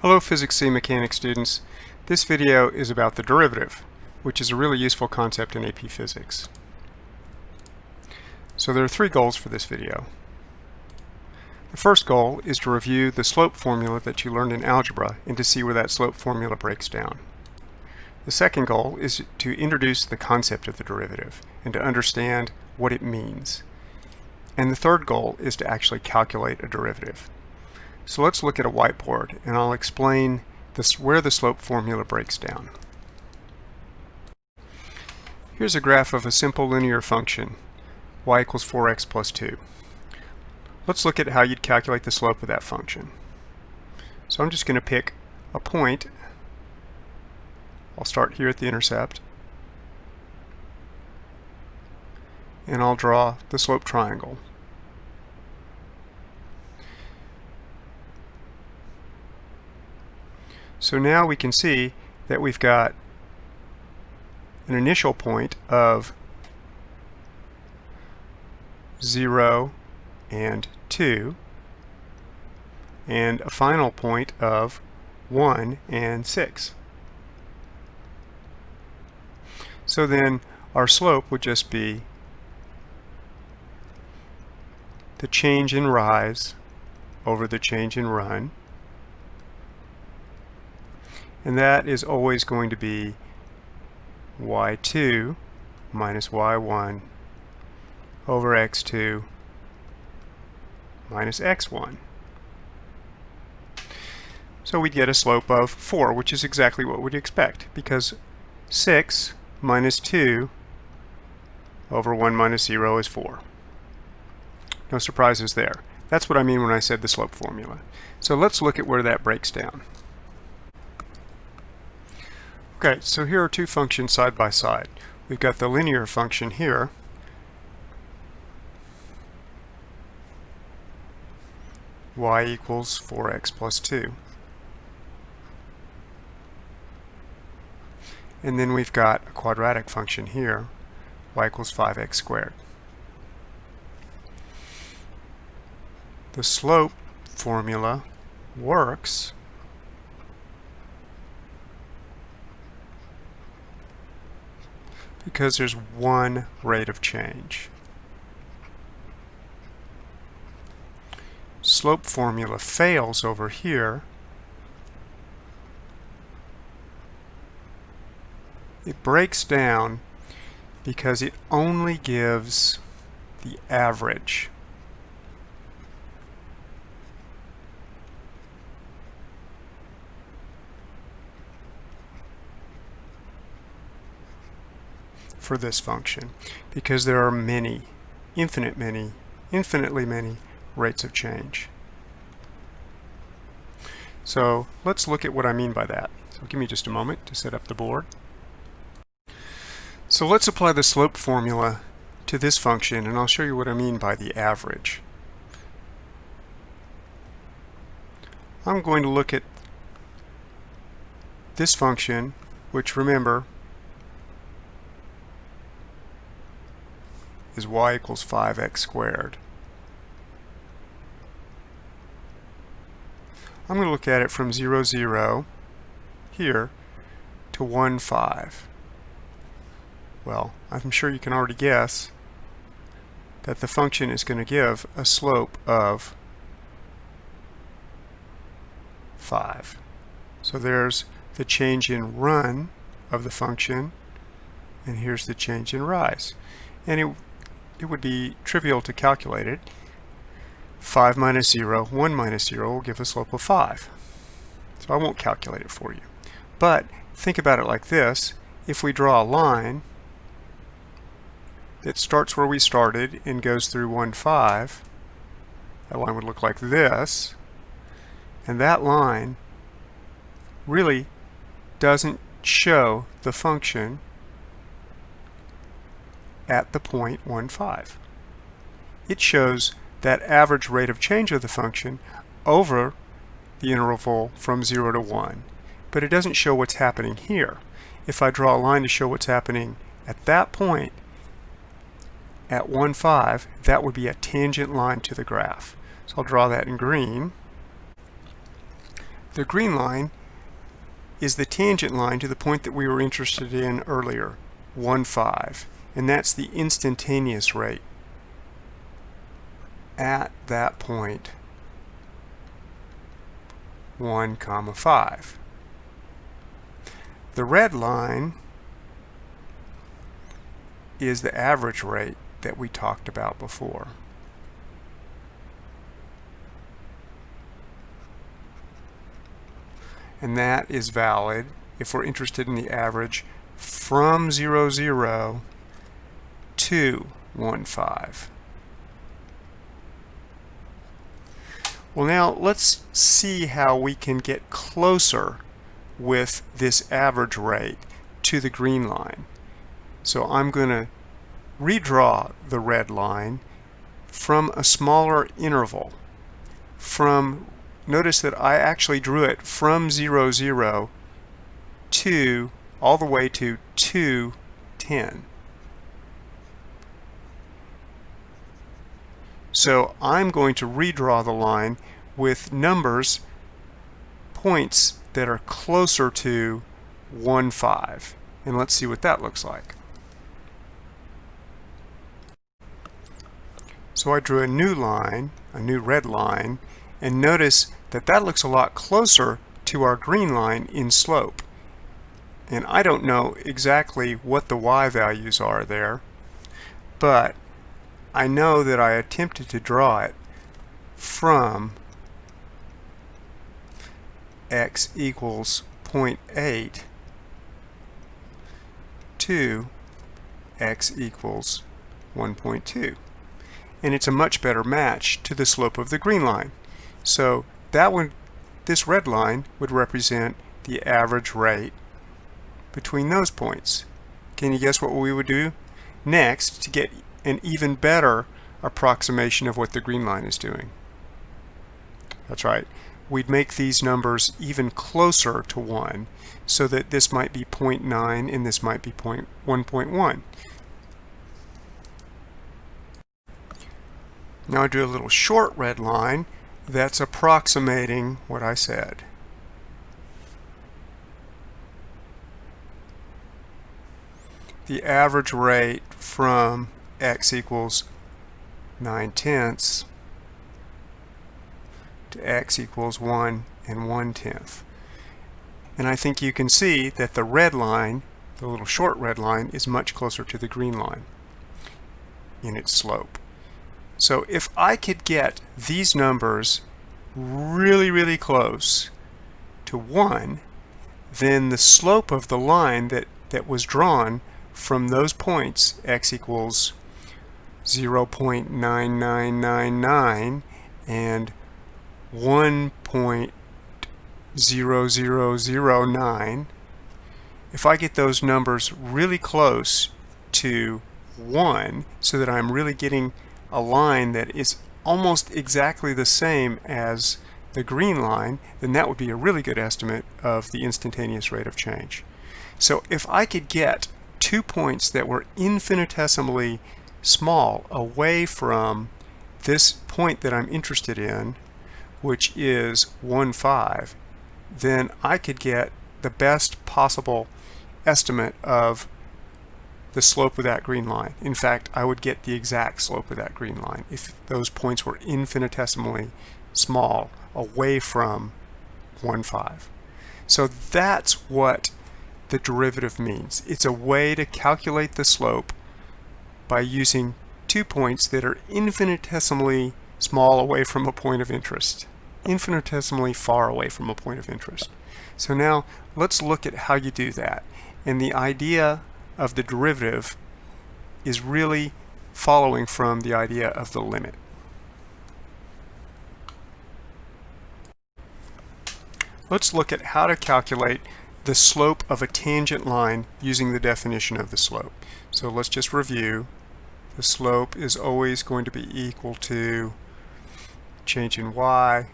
Hello Physics C mechanics students. This video is about the derivative, which is a really useful concept in AP Physics. So there are three goals for this video. The first goal is to review the slope formula that you learned in algebra and to see where that slope formula breaks down. The second goal is to introduce the concept of the derivative and to understand what it means. And the third goal is to actually calculate a derivative. So let's look at a whiteboard and I'll explain where the slope formula breaks down. Here's a graph of a simple linear function, y equals 4x plus 2. Let's look at how you'd calculate the slope of that function. So I'm just going to pick a point. I'll start here at the intercept and I'll draw the slope triangle. So now we can see that we've got an initial point of 0 and 2 and a final point of 1 and 6. So then our slope would just be the change in rise over the change in run. And that is always going to be y2 minus y1 over x2 minus x1. So we'd get a slope of 4, which is exactly what we'd expect, because 6 minus 2 over 1 minus 0 is 4. No surprises there. That's what I mean when I said the slope formula. So let's look at where that breaks down. Okay, so here are two functions side by side. We've got the linear function here, y equals 4x plus 2. And then we've got a quadratic function here, y equals 5x squared. The slope formula works because there's one rate of change. Slope formula fails over here. It breaks down because it only gives the average. For this function, because there are many, infinitely many rates of change. So let's look at what I mean by that. So give me just a moment to set up the board. So let's apply the slope formula to this function and I'll show you what I mean by the average. I'm going to look at this function, which remember is y equals 5x squared. I'm going to look at it from 0, 0 here to 1, 5. Well, I'm sure you can already guess that the function is going to give a slope of 5. So there's the change in run of the function, and here's the change in rise. And it would be trivial to calculate it. 5 minus 0, 1 minus 0 will give a slope of 5. So I won't calculate it for you. But think about it like this. If we draw a line that starts where we started and goes through 1, 5, that line would look like this. And that line really doesn't show the function at the point 1, 5. It shows that average rate of change of the function over the interval from 0 to 1. But it doesn't show what's happening here. If I draw a line to show what's happening at that point, at 1, 5, that would be a tangent line to the graph. So I'll draw that in green. The green line is the tangent line to the point that we were interested in earlier, 1, 5, and that's the instantaneous rate at that point, 1, 5. The red line is the average rate that we talked about before. And that is valid if we're interested in the average from 0, 0 to 1, 5. Well, now let's see how we can get closer with this average rate to the green line. So I'm going to redraw the red line from a smaller interval. Notice that I actually drew it from 0, 0 to all the way to 2, 10. So I'm going to redraw the line with numbers, points that are closer to 1, 5. And let's see what that looks like. So I drew a new line, a new red line, and notice that that looks a lot closer to our green line in slope. And I don't know exactly what the y values are there, but I know that I attempted to draw it from x equals 0.8 to x equals 1.2. And it's a much better match to the slope of the green line. So this red line would represent the average rate between those points. Can you guess what we would do next to get an even better approximation of what the green line is doing? That's right. We'd make these numbers even closer to 1, so that this might be 0.9 and this might be 1.1. Now I do a little short red line that's approximating what I said. The average rate from x equals 9/10 to x equals 1 1/10. And I think you can see that the red line, the little short red line, is much closer to the green line in its slope. So if I could get these numbers really, really close to 1, then the slope of the line that was drawn from those points, x equals 0.9999 and 1.0009, if I get those numbers really close to 1, so that I'm really getting a line that is almost exactly the same as the green line, then that would be a really good estimate of the instantaneous rate of change. So if I could get 2 points that were infinitesimally small away from this point that I'm interested in, which is 1, 5, then I could get the best possible estimate of the slope of that green line. In fact, I would get the exact slope of that green line if those points were infinitesimally small away from 1, 5. So that's what the derivative means. It's a way to calculate the slope by using 2 points that are infinitesimally small away from a point of interest, infinitesimally far away from a point of interest. So now let's look at how you do that. And the idea of the derivative is really following from the idea of the limit. Let's look at how to calculate the slope of a tangent line using the definition of the slope. So let's just review. The slope is always going to be equal to change in y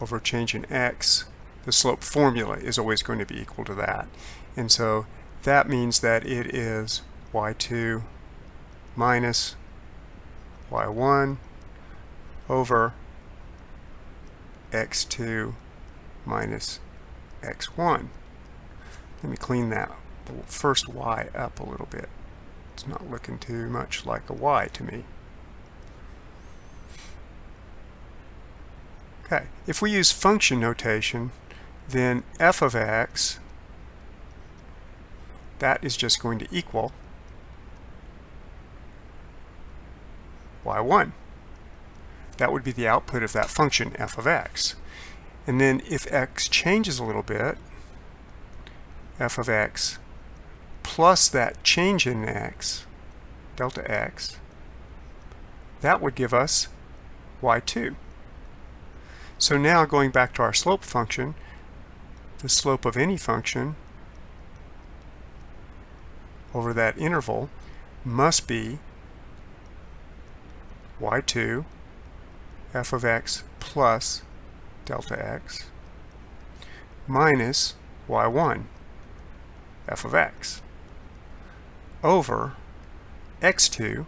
over change in x. The slope formula is always going to be equal to that. And so that means that it is y2 minus y1 over x2 minus x1. Let me clean that first y up a little bit. It's not looking too much like a y to me. Okay, if we use function notation, then f of x, that is just going to equal y1. That would be the output of that function f of x. And then if x changes a little bit, f of x plus that change in x, delta x, that would give us y2. So now going back to our slope function, the slope of any function over that interval must be y2 f of x plus delta x minus y1 f of x over x2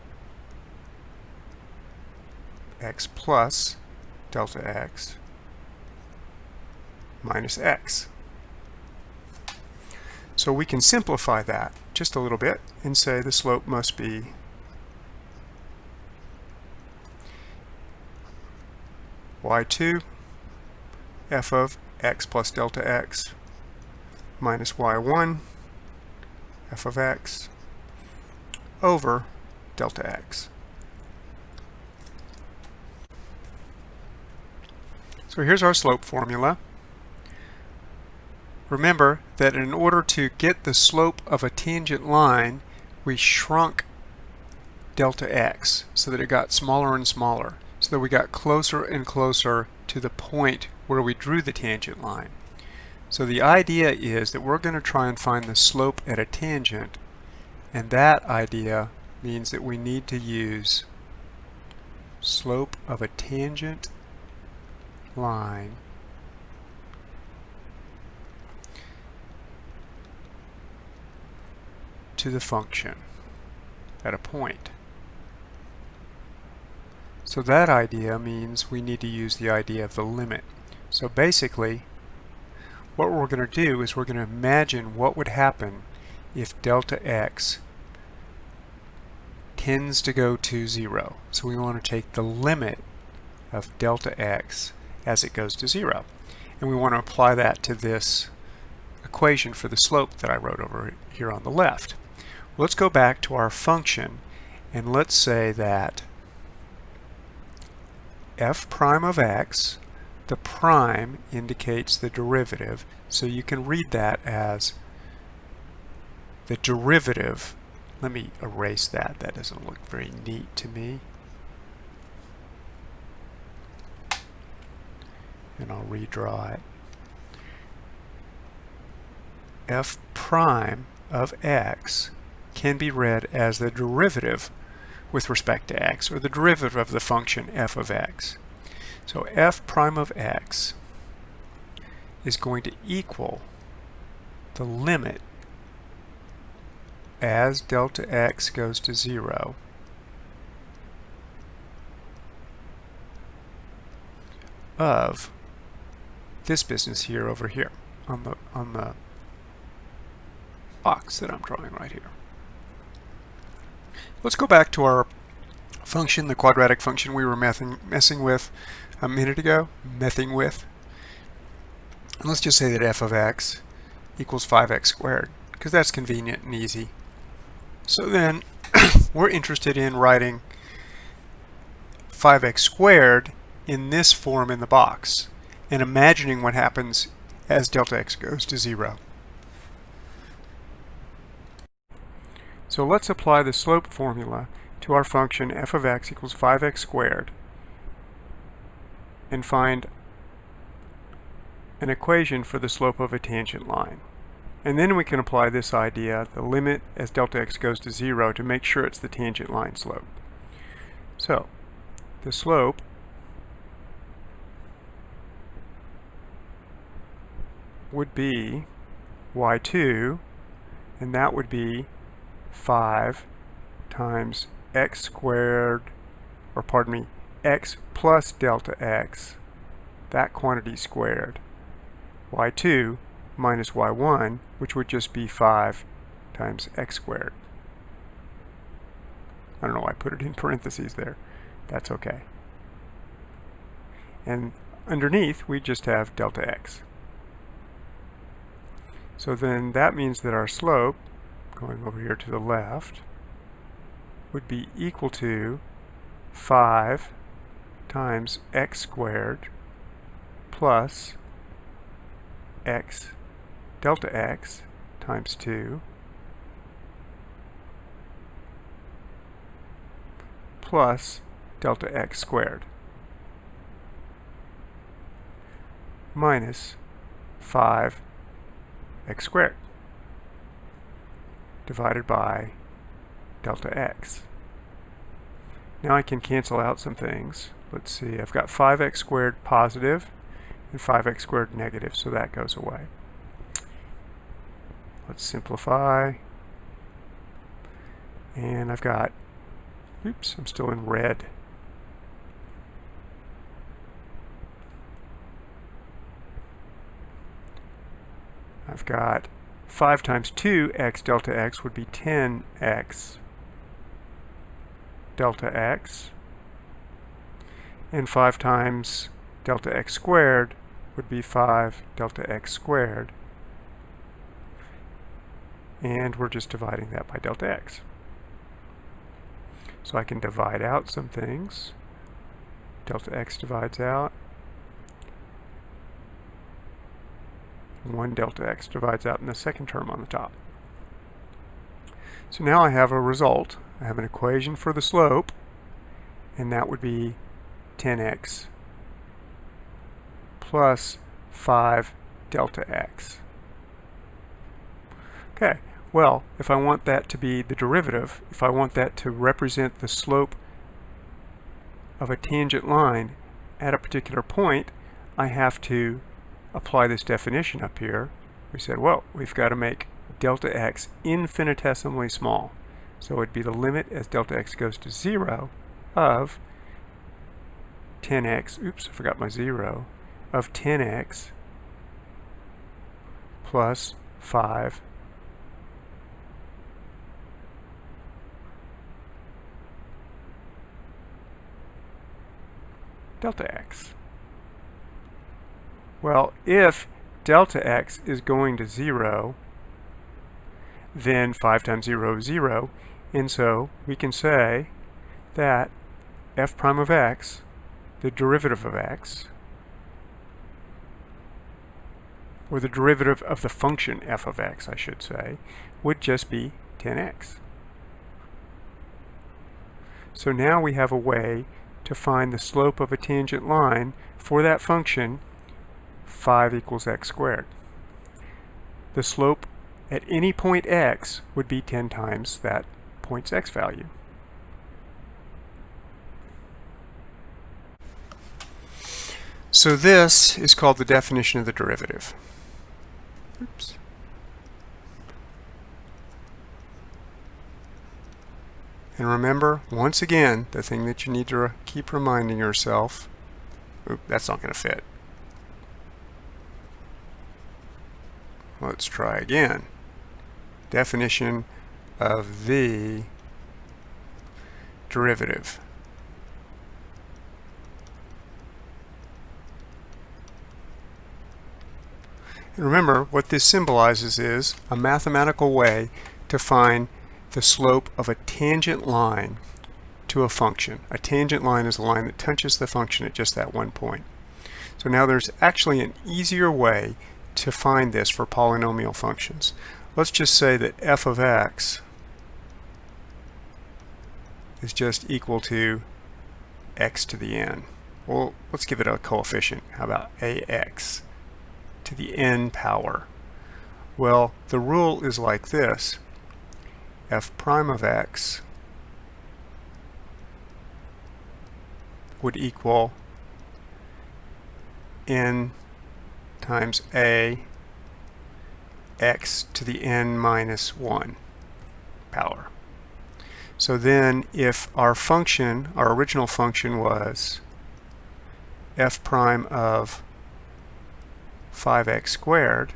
x plus delta x minus x. So we can simplify that just a little bit and say the slope must be y2 f of x plus delta x minus y1 f of x over delta x. So here's our slope formula. Remember that in order to get the slope of a tangent line, we shrunk delta x so that it got smaller and smaller, so that we got closer and closer to the point where we drew the tangent line. So the idea is that we're going to try and find the slope at a tangent, and that idea means that we need to use slope of a tangent line to the function at a point. So that idea means we need to use the idea of the limit. So basically, what we're going to do is we're going to imagine what would happen if delta x tends to go to 0. So we want to take the limit of delta x as it goes to 0. And we want to apply that to this equation for the slope that I wrote over here on the left. Let's go back to our function and let's say that f prime of x, the prime indicates the derivative, so you can read that as the derivative. Let me erase that. That doesn't look very neat to me. And I'll redraw it. F prime of x can be read as the derivative with respect to x, or the derivative of the function f of x. So f prime of x is going to equal the limit as delta x goes to 0 of this business here over here on the box that I'm drawing right here. Let's go back to our function, the quadratic function we were messing with a minute ago. And let's just say that f of x equals 5x squared, because that's convenient and easy. So then we're interested in writing 5x squared in this form in the box and imagining what happens as delta x goes to 0. So let's apply the slope formula to our function f of x equals 5x squared and find an equation for the slope of a tangent line. And then we can apply this idea, the limit as delta x goes to 0, to make sure it's the tangent line slope. So the slope would be y2, and that would be 5 times x squared, or pardon me, x plus delta x, that quantity squared, y2 minus y1, which would just be 5 times x squared. I don't know why I put it in parentheses there. That's okay. And underneath, we just have delta x. So then that means that our slope, going over here to the left, would be equal to 5 times x squared plus x delta x times 2 plus delta x squared minus 5x squared divided by delta x. Now I can cancel out some things. Let's see, I've got 5x squared positive and 5x squared negative, so that goes away. Let's simplify. And I've got, oops, I'm still in red. I've got 5 times 2x delta x would be 10x delta x, and 5 times delta x squared would be 5 delta x squared, and we're just dividing that by delta x. So I can divide out some things. Delta x divides out. 1 delta x divides out in the second term on the top. So now I have a result. I have an equation for the slope, and that would be 10x plus 5 delta x. Okay, well, if I want that to be the derivative, if I want that to represent the slope of a tangent line at a particular point, I have to apply this definition up here. We said, well, we've got to make delta x infinitesimally small. So it would be the limit as delta x goes to 0 of 10x, oops, I forgot my 0, of 10x plus 5 delta x. Well, if delta x is going to 0, then 5 times 0 is 0, and so we can say that f prime of x, the derivative of x, or the derivative of the function f of x, I should say, would just be 10x. So now we have a way to find the slope of a tangent line for that function 5 equals x squared. The slope at any point x would be 10 times that point's x value. So this is called the definition of the derivative. Oops. And remember, once again, the thing that you need to keep reminding yourself, oops, that's not going to fit. Let's try again. Definition of the derivative. And remember, what this symbolizes is a mathematical way to find the slope of a tangent line to a function. A tangent line is a line that touches the function at just that one point. So now there's actually an easier way to find this for polynomial functions. Let's just say that f of x is just equal to x to the n. Well, let's give it a coefficient. How about ax to the n power? Well, the rule is like this. F prime of x would equal n times a x to the n minus 1 power. So then if our function, our original function was f prime of 5x squared,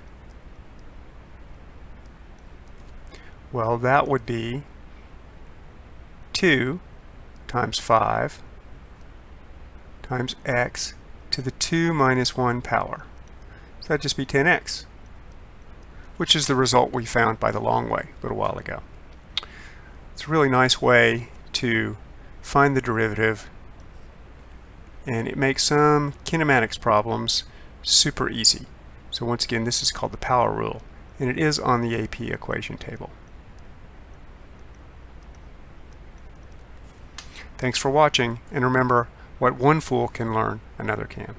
well, that would be 2 times 5 times x to the 2 minus 1 power. So that'd just be 10x, which is the result we found by the long way a little while ago. It's a really nice way to find the derivative, and it makes some kinematics problems super easy. So once again, this is called the power rule, and it is on the AP equation table. Thanks for watching, and remember, what one fool can learn, another can.